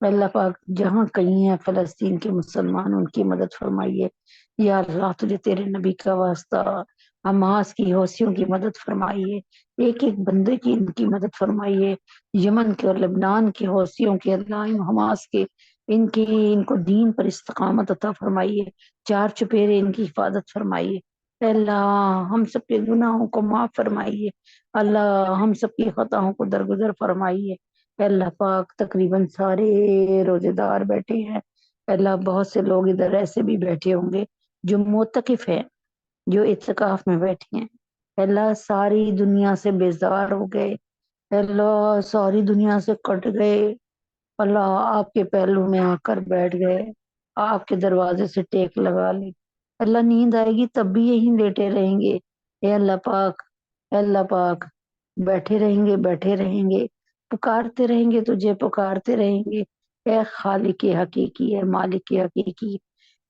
اللہ پاک جہاں کہیں ہیں فلسطین کے مسلمان، ان کی مدد فرمائیے یا اللہ، تجھے تیرے نبی کا واسطہ، حماس کی حوثیوں کی مدد فرمائیے، ایک ایک بندے کی ان کی مدد فرمائیے، یمن کے اور لبنان کے حوثیوں کے، اللہ حماس کے، ان کو دین پر استقامت عطا فرمائیے، چار چپیرے ان کی حفاظت فرمائیے، اے اللہ ہم سب کے گناہوں کو معاف فرمائیے، اللہ ہم سب کی خطاؤں کو درگزر فرمائیے، اے اللہ پاک تقریباً سارے روزے دار بیٹھے ہیں، اے اللہ بہت سے لوگ ادھر ایسے بھی بیٹھے ہوں گے جو معتکف ہیں، جو اعتکاف میں بیٹھے ہیں، اے اللہ ساری دنیا سے بیزار ہو گئے، اے اللہ ساری دنیا سے کٹ گئے، اللہ آپ کے پہلو میں آ کر بیٹھ گئے، آپ کے دروازے سے ٹیک لگا لی، اللہ نیند آئے گی تب بھی یہیں لیٹے رہیں گے، اے اللہ پاک، اے اللہ پاک بیٹھے رہیں گے، بیٹھے رہیں گے، پکارتے رہیں گے، تجھے پکارتے رہیں گے، اے خالق حقیقی ہے، مالک حقیقی،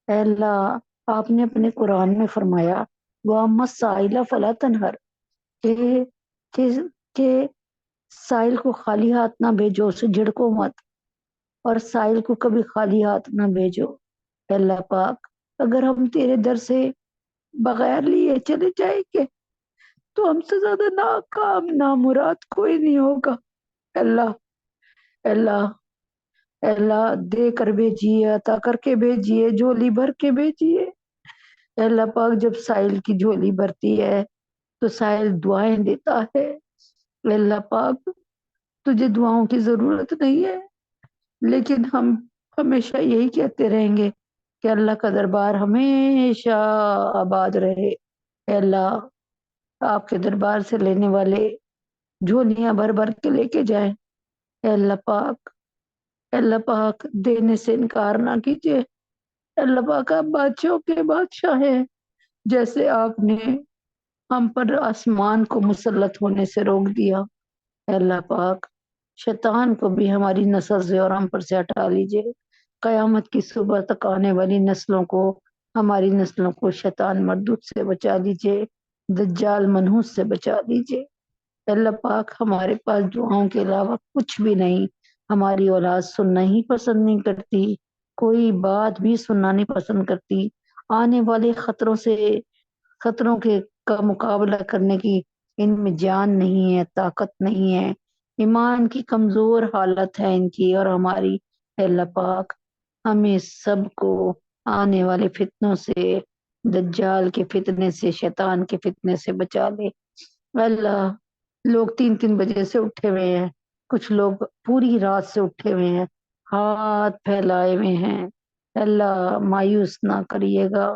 اے اللہ آپ نے اپنے قرآن میں فرمایا وَأَمَّا السَّائِلَ فَلَا تَنْهَرْ، کہ کہ کہ سائل کو خالی ہاتھ نہ بھیجو، اسے جھڑکو مت، اور سائل کو کبھی خالی ہاتھ نہ بھیجو، اے اللہ پاک اگر ہم تیرے در سے بغیر لیے چلے جائیں گے تو ہم سے زیادہ ناکام نامراد کوئی نہیں ہوگا، اے اللہ، اے اللہ، اے اللہ دے کر بھیجیے، عطا کر کے بھیجیے، جھولی بھر کے بھیجیے، اے اللہ پاک جب سائل کی جھولی بھرتی ہے تو سائل دعائیں دیتا ہے، اے اللہ پاک تجھے دعاؤں کی ضرورت نہیں ہے، لیکن ہم ہمیشہ یہی کہتے رہیں گے کہ اللہ کا دربار ہمیشہ آباد رہے، اے اللہ آپ کے دربار سے لینے والے جھولیاں بھر بھر کے لے کے جائیں، اے اللہ پاک، اے اللہ پاک دینے سے انکار نہ کیجیے، اے اللہ پاک آپ بادشاہوں کے بادشاہ ہیں، جیسے آپ نے ہم پر آسمان کو مسلط ہونے سے روک دیا، اے اللہ پاک شیطان کو بھی ہماری نسل سے اور ہم پر سے ہٹا لیجئے، قیامت کی صبح تک آنے والی نسلوں کو، ہماری نسلوں کو شیطان مردود سے بچا لیجئے، دجال منحوس سے بچا لیجئے، اے اللہ پاک ہمارے پاس دعاؤں کے علاوہ کچھ بھی نہیں، ہماری اولاد سننا ہی پسند نہیں کرتی، کوئی بات بھی سننا نہیں پسند کرتی، آنے والے خطروں کے کا مقابلہ کرنے کی ان میں جان نہیں ہے، طاقت نہیں ہے، ایمان کی کمزور حالت ہے ان کی اور ہماری، اے اللہ پاک ہمیں سب کو آنے والے فتنوں سے، دجال کے فتنے سے، شیطان کے فتنے سے بچا لے، اے اللہ لوگ 3 3 بجے سے اٹھے ہوئے ہیں، کچھ لوگ پوری رات سے اٹھے ہوئے ہیں، ہاتھ پھیلائے ہوئے ہیں، اے اللہ مایوس نہ کریے گا،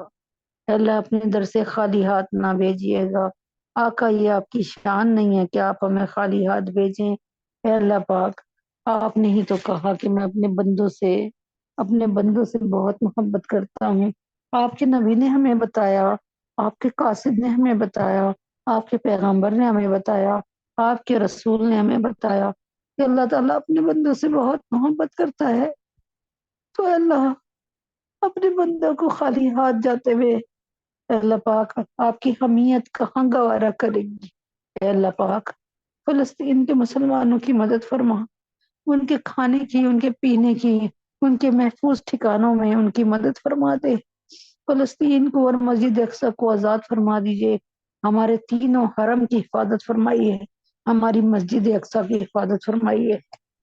اے اللہ اپنے در سے خالی ہاتھ نہ بھیجیے گا، آقا یہ آپ کی شان نہیں ہے کہ آپ ہمیں خالی ہاتھ بھیجیں، اے اللہ پاک آپ نے ہی تو کہا کہ میں اپنے بندوں سے بہت محبت کرتا ہوں، آپ کے نبی نے ہمیں بتایا، آپ کے قاصد نے ہمیں بتایا، آپ کے پیغمبر نے ہمیں بتایا، آپ کے رسول نے ہمیں بتایا کہ اللہ تعالیٰ اپنے بندوں سے بہت محبت کرتا ہے، تو اے اللہ اپنے بندوں کو خالی ہاتھ جاتے ہوئے، اے اللہ پاک آپ کی حمیت کہاں گوارا کرے گی، اے اللہ پاک فلسطین کے مسلمانوں کی مدد فرما، ان کے کھانے کی، ان کے پینے کی، ان کے محفوظ ٹھکانوں میں ان کی مدد فرما دے، فلسطین کو اور مسجد اقصی کو آزاد فرما دیجئے، ہمارے تینوں حرم کی حفاظت فرمائیے، ہماری مسجد اقصی کی حفاظت فرمائیے،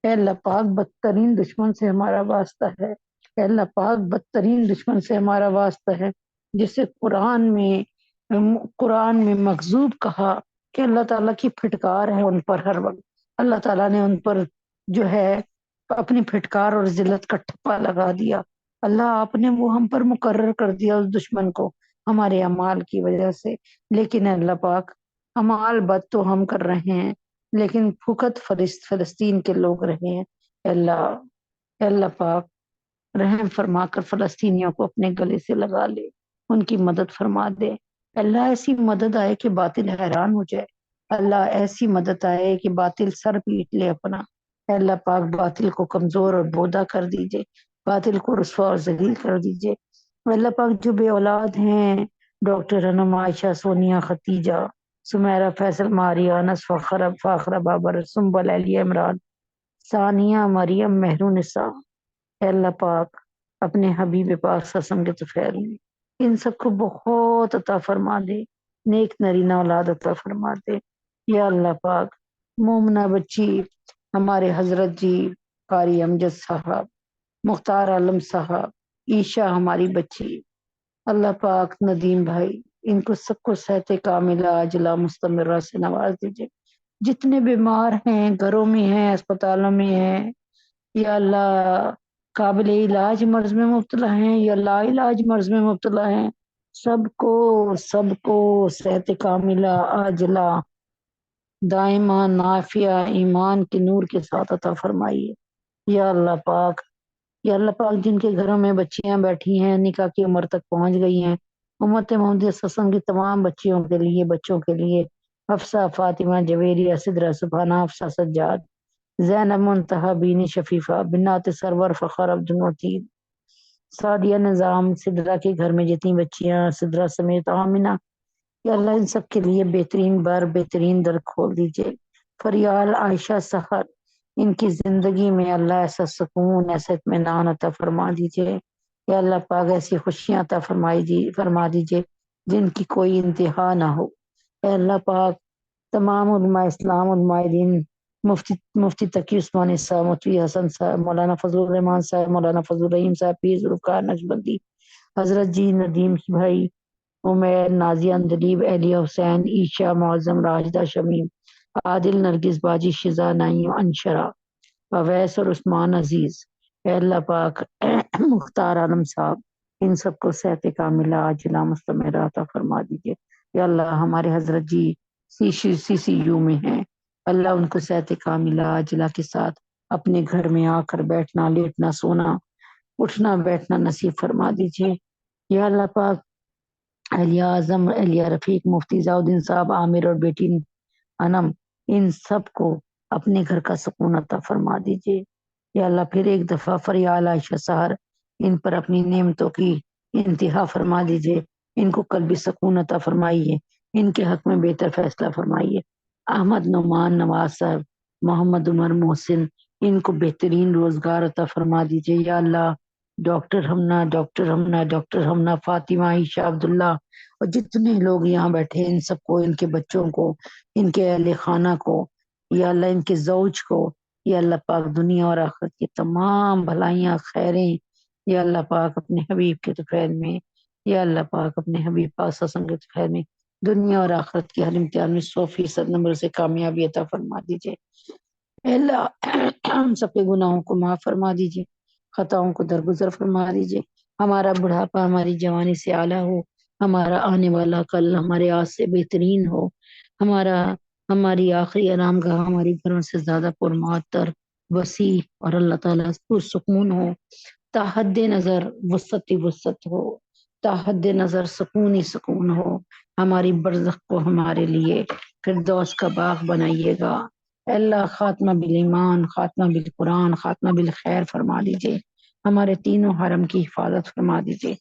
اے اللہ پاک بدترین دشمن سے ہمارا واسطہ ہے، اے اللہ پاک بدترین دشمن سے ہمارا واسطہ ہے، جسے قرآن میں مغضوب کہا کہ اللہ تعالیٰ کی پھٹکار ہے ان پر ہر وقت، اللہ تعالیٰ نے ان پر جو ہے اپنی پھٹکار اور ذلت کا ٹھپا لگا دیا، اللہ آپ نے وہ ہم پر مقرر کر دیا اس دشمن کو ہمارے اعمال کی وجہ سے، لیکن اللہ پاک اعمال بد تو ہم کر رہے ہیں لیکن پھکت فلسطین کے لوگ رہے ہیں، اے اللہ پاک رحم فرما کر فلسطینیوں کو اپنے گلے سے لگا لے، ان کی مدد فرما دے، اللہ ایسی مدد آئے کہ باطل حیران ہو جائے، اللہ ایسی مدد آئے کہ باطل سر پیٹ لے اپنا، اے اللہ پاک باطل کو کمزور اور بودا کر دیجئے، باطل کو رسوا اور ذلیل کر دیجئے، اللہ پاک جو بے اولاد ہیں، ڈاکٹر انم، عائشہ، سونیا، ختیجہ، سمیرہ، فیصل، ماریہ، انس، فاخرہ، بابر، سنبل، علی، عمران، ثانیہ، مریم، مہرون نساء، اے اللہ پاک اپنے حبیب پاک صلی اللہ علیہ وسلم کے طفیل میں ان سب کو بہت عطا فرما دے، نیک نرینہ اولاد عطا فرما دے یا اللہ پاک۔ مومنہ بچی ہمارے حضرت جی قاری امجد صاحب، مختار عالم صاحب، عیشا ہماری بچی، اللہ پاک ندیم بھائی، ان کو سب کو صحت کاملہ عاجلہ مستمرہ سے نواز دیجیے۔ جتنے بیمار ہیں، گھروں میں ہیں، اسپتالوں میں ہیں یا اللہ، قابل علاج مرض میں مبتلا ہیں یا لا علاج مرض میں مبتلا ہیں، سب کو صحت کاملہ عاجلہ دائمہ نافیہ ایمان کے نور کے ساتھ عطا فرمائیے یا اللہ پاک۔ یا اللہ پاک جن کے گھروں میں بچیاں بیٹھی ہیں، نکاح کی عمر تک پہنچ گئی ہیں، امت محمد صلی اللہ علیہ وسلم کی تمام بچیوں کے لیے، بچوں کے لیے، حفصہ، فاطمہ، جویریہ، سدرہ، سبحانہ، حفصہ، سجاد، زینب، منتہا، بینی، شفیفہ، بنات سرور، فخر، عبد المطیب، سعدیہ، نظام، سدرہ کے گھر میں جتنی بچیاں، سدرہ سمیت آمنہ، یا اللہ ان سب کے لیے بہترین بہترین در کھول دیجئے۔ فریال، عائشہ، سحر، ان کی زندگی میں اللہ ایسا سکون، ایسا اطمینان عطا فرما دیجئے یا اللہ پاک، ایسی خوشیاں عطا فرما دیجئے جن کی کوئی انتہا نہ ہو اے اللہ پاک۔ تمام علماء اسلام، علماء دین، مفتی تقی عثمانی صاحب، مفتی حسن صاحب، مولانا فضل الرحمان صاحب، مولانا فضل الرحیم صاحب، پیر ذوالفقار نقشبندی، حضرت جی ندیم بھائی، عمیر، نازیہ، اندلیب، اہلیہ حسین، عیشا، معظم، راجدہ، شمیم، عادل، نرگس، باجی، شزا، نعیم، انشرا، اویس اور عثمان عزیز، اے اللہ پاک مختار عالم صاحب، ان سب کو صحت کاملہ عاجلہ مستمرہ عطا فرما دیجیے یا اللہ۔ ہمارے حضرت جی سی سی یو میں ہیں، اللہ ان کو صحت کاملہ عاجلہ کے ساتھ اپنے گھر میں آ کر بیٹھنا، لیٹنا، سونا، اٹھنا بیٹھنا نصیب فرما دیجیے یا اللہ پاک۔ اہلیہ اعظم، اہلیہ رفیق، مفتی ضیاء الدین صاحب، عامر اور بیٹی انم، ان سب کو اپنے گھر کا سکون عطا فرما دیجیے یا اللہ۔ پھر ایک دفعہ فریال، عائشہ، سحر، ان پر اپنی نعمتوں کی انتہا فرما دیجیے، ان کو قلبی سکون عطا فرمائیے، ان کے حق میں بہتر فیصلہ فرمائیے۔ احمد، نعمان، نواز صاحب، محمد عمر، محسن، ان کو بہترین روزگار عطا فرما دیجیے یا اللہ۔ ڈاکٹر ہمنا، فاطمہ، عائشہ، عبداللہ اور جتنے لوگ یہاں بیٹھے، ان سب کو، ان کے بچوں کو، ان کے اہل خانہ کو یا اللہ، ان کے زوج کو یا اللہ پاک، دنیا اور آخرت کی تمام بھلائیاں، خیریں یا اللہ پاک اپنے حبیب کے طفیل میں یا اللہ پاک، اپنے حبیب پاک صلی اللہ علیہ وسلم کے طفیل میں دنیا اور آخرت کی ہر امتحان میں 100% نمبر سے کامیابی عطا فرما دیجیے اے اللہ۔ ہم سب کے گناہوں کو معاف فرما دیجیے، خطاؤں کو درگزر فرما دیجیے، ہمارا بڑھاپا ہماری جوانی سے اعلیٰ ہو، ہمارا آنے والا کل ہمارے آج سے بہترین ہو، ہماری آخری آرام گاہ ہماری گھروں سے زیادہ پرمعطر، وسیع اور اللہ تعالیٰ پرسکون ہو، تاحد نظر وسط ہی وسط ہو، تاحد نظر سکون ہی سکون ہو، ہماری برزخ کو ہمارے لیے فردوس کا باغ بنائیے گا اے اللہ۔ خاتمہ بالایمان، خاتمہ بالقرآن، خاتمہ بالخیر فرما دیجیے، ہمارے تینوں حرم کی حفاظت فرما دیجیے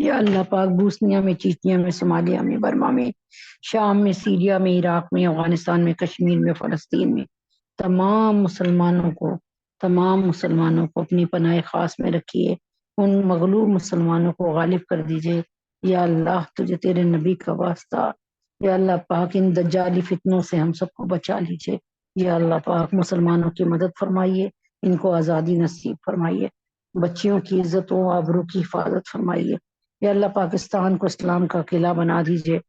یا اللہ پاک۔ بوسنیا میں، چیچنیا میں، صومالیہ میں، برما میں، شام میں، سیریا میں، عراق میں، افغانستان میں، کشمیر میں، فلسطین میں تمام مسلمانوں کو اپنی پناہ خاص میں رکھیے، ان مغلوب مسلمانوں کو غالب کر دیجیے یا اللہ۔ تجھے تیرے نبی کا واسطہ یا اللہ پاک، ان دجالی فتنوں سے ہم سب کو بچا لیجیے یا اللہ پاک۔ مسلمانوں کی مدد فرمائیے، ان کو آزادی نصیب فرمائیے، بچیوں کی عزت و آبرو کی حفاظت فرمائیے یا اللہ۔ پاکستان کو اسلام کا قلعہ بنا دیجیے،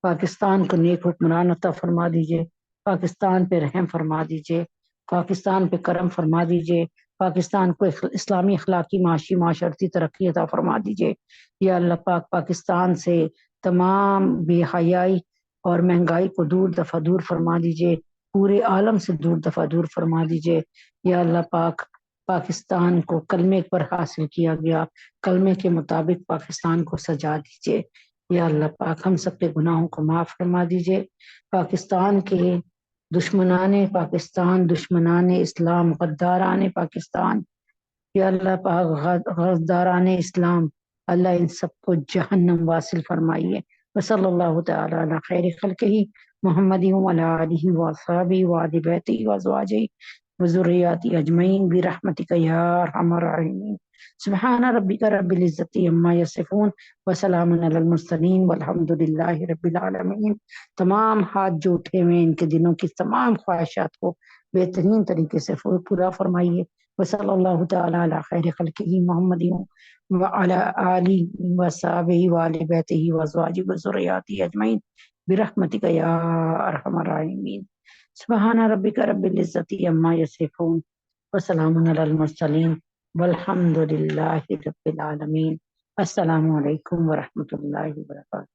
پاکستان کو نیک حکمران عطا فرما دیجیے، پاکستان پہ رحم فرما دیجیے، پاکستان پہ کرم فرما دیجیے، پاکستان کو اسلامی اخلاقی معاشی معاشرتی ترقی عطا فرما دیجیے یا اللہ پاک۔ پاکستان سے تمام بے حیائی اور مہنگائی کو دور دفع دور فرما دیجیے، پورے عالم سے دور دفع دور فرما دیجیے یا اللہ پاک۔ پاکستان کو کلمے پر حاصل کیا گیا، کلمے کے مطابق پاکستان کو سجا دیجیے یا اللہ پاک۔ ہم سب کے گناہوں کو معاف فرما دیجیے، پاکستان کے دشمنان اسلام، غداران پاکستان یا اللہ پاک، غداران اسلام، اللہ ان سب کو جہنم واصل فرمائیے۔ وصلی اللہ تعالی علی خیر خلقہ محمد وعلی آلہ وصحبہ وآل بیتہ وازواجہ وذرياتي أجمعين برحمتك يا أرحم الراحمين. سبحان ربك رب العزة عما يصفون وسلام على المرسلين والحمد لله رب العالمين. تمام ہاتھ جو اٹھے ہوئے ان کے دنوں کی تمام خواہشات کو بہترین طریقے سے پورا فرمائیے. وصلی اللہ تعالی علی خیر خلقہ محمد وعلی آلہ وصحبہ وآل بیتہ وازواجہ وذریاتہ اجمعین برحمتک یا ارحم الراحمین. سبحان ربک رب العزت عما یصفون وسلام علی المرسلین والحمد للہ رب العالمین. السلام علیکم ورحمۃ اللہ وبرکاتہ.